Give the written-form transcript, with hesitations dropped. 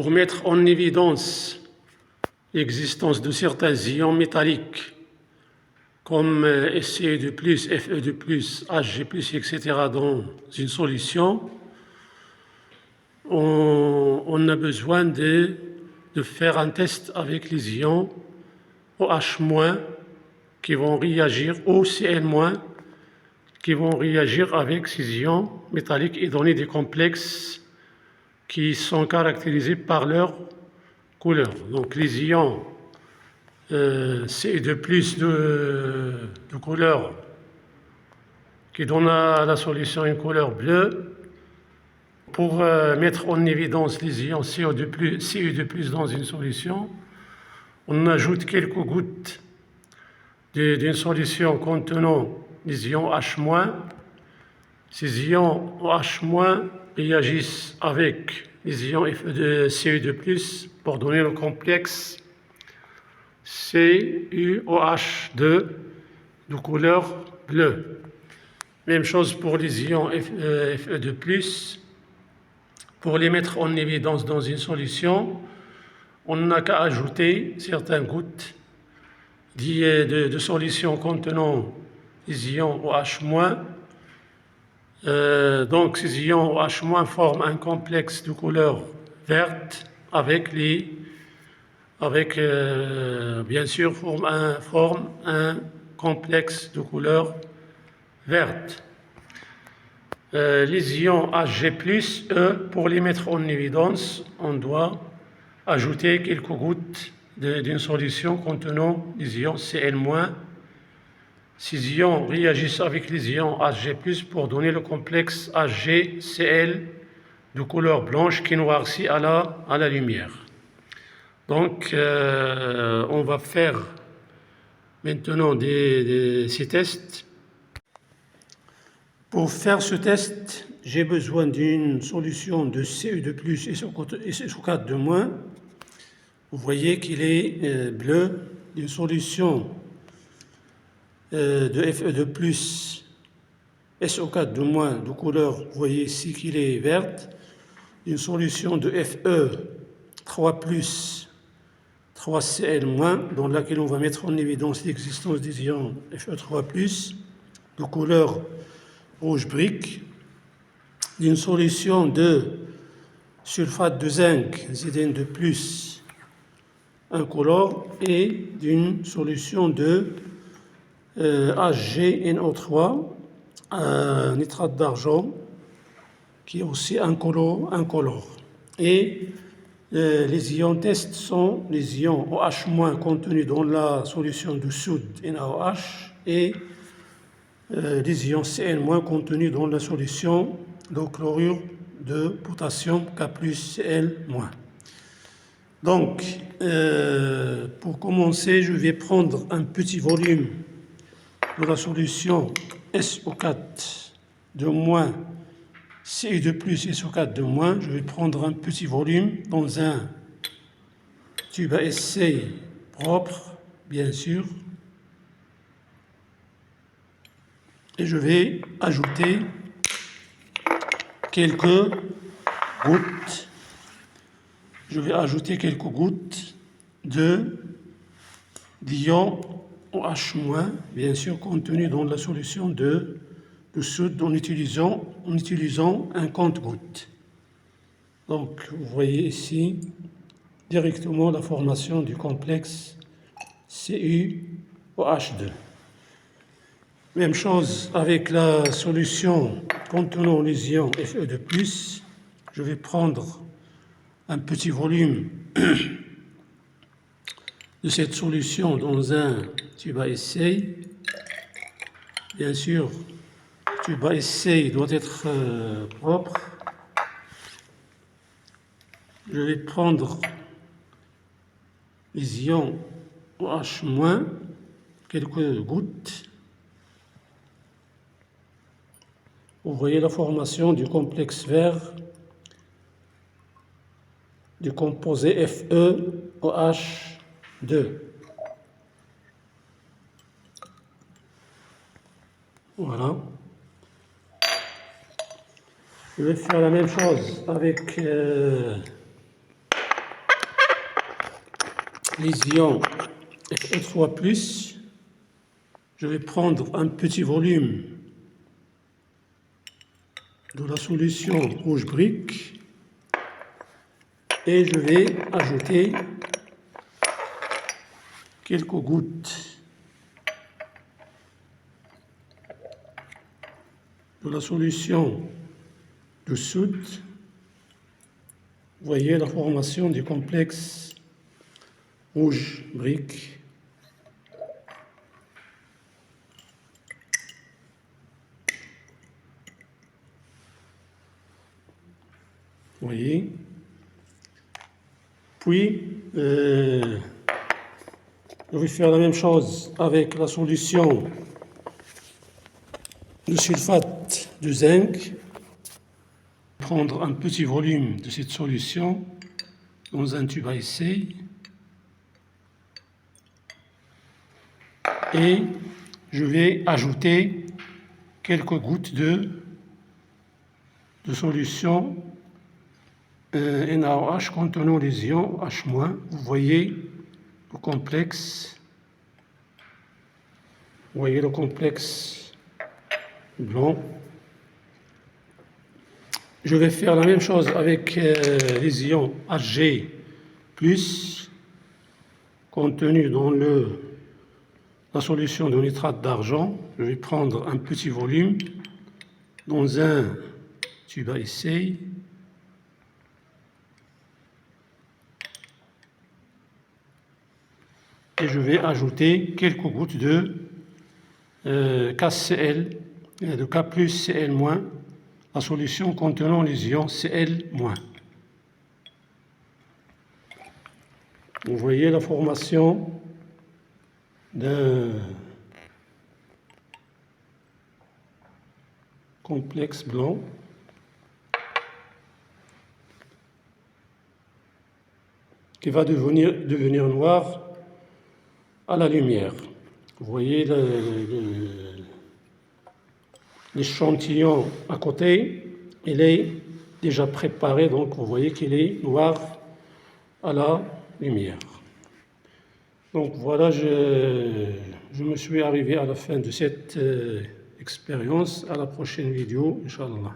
pour mettre en évidence l'existence de certains ions métalliques comme SCE2+, Fe2+, Hg+, etc. dans une solution, on a besoin de faire un test avec les ions OH- qui vont réagir, ou Cl- qui vont réagir avec ces ions métalliques et donner des complexes qui sont caractérisés par leur couleur. Donc les ions Ce2+ de couleur qui donne à la solution une couleur bleue. Pour mettre en évidence les ions Cu2+ dans une solution, on ajoute quelques gouttes d'une solution contenant les ions H-. Ces ions OH- réagissent avec les ions Cu2+ pour donner le complexe CuOH2 de couleur bleue. Même chose pour les ions Fe2+. Pour les mettre en évidence dans une solution, on n'a qu'à ajouter certaines gouttes de solution contenant les ions OH-. Donc ces ions OH- forment un complexe de couleur verte bien sûr, forment un complexe de couleur verte. Les ions Hg+, eux, pour les mettre en évidence, on doit ajouter quelques gouttes d'une solution contenant les ions Cl-. Ces ions réagissent avec les ions Hg+, pour donner le complexe HgCl de couleur blanche qui noircit à la lumière. Donc, on va faire maintenant ces tests. Pour faire ce test, j'ai besoin d'une solution de Cu2+ et SO4-. Vous voyez qu'il est bleu. D'une solution de Fe2+, SO4- de couleur, vous voyez ici qu'il est verte. Une solution de Fe3+, 3Cl-, dans laquelle on va mettre en évidence l'existence des ions Fe3+, de couleur rouge brique, d'une solution de sulfate de zinc, Zn2+, incolore, et d'une solution de HgNO3, nitrate d'argent, qui est aussi incolore. Et les ions test sont les ions OH- contenus dans la solution de soude NaOH et les ions Cl- contenus dans la solution de chlorure de potassium K+Cl-. Donc, pour commencer, je vais prendre un petit volume de la solution SO4 de moins, Cu2+ et SO4 de moins. Je vais prendre un petit volume dans un tube à essai propre, bien sûr. Et je vais ajouter quelques gouttes. D'ions OH-, bien sûr, contenus dans la solution de soude en utilisant un compte-gouttes. Donc, vous voyez ici directement la formation du complexe CuOH2. Même chose avec la solution contenant les ions Fe2+. Je vais prendre un petit volume de cette solution dans un tube à essai. Bien sûr, le tube à essai doit être propre. Je vais prendre les ions OH-, quelques gouttes. Vous voyez la formation du complexe vert du composé FeOH2. Voilà. Je vais faire la même chose avec les ions Fe3+, je vais prendre un petit volume de la solution rouge brique et je vais ajouter quelques gouttes de la solution de soude. Vous voyez la formation du complexe rouge brique. Vous voyez. Puis, je vais faire la même chose avec la solution de sulfate de zinc. Prendre un petit volume de cette solution dans un tube à essai et je vais ajouter quelques gouttes de solution NaOH contenant les ions H-. Vous voyez le complexe, blanc. Je vais faire la même chose avec les ions Hg+, contenus dans la solution de nitrate d'argent. Je vais prendre un petit volume dans un tube à essai. Et je vais ajouter quelques gouttes de KCl, de K+Cl-, la solution contenant les ions Cl-. Vous voyez la formation d'un complexe blanc. Qui va devenir noir à la lumière. Vous voyez l'échantillon à côté, il est déjà préparé, donc vous voyez qu'il est noir à la lumière. Donc voilà, je me suis arrivé à la fin de cette expérience. À la prochaine vidéo, Inch'Allah.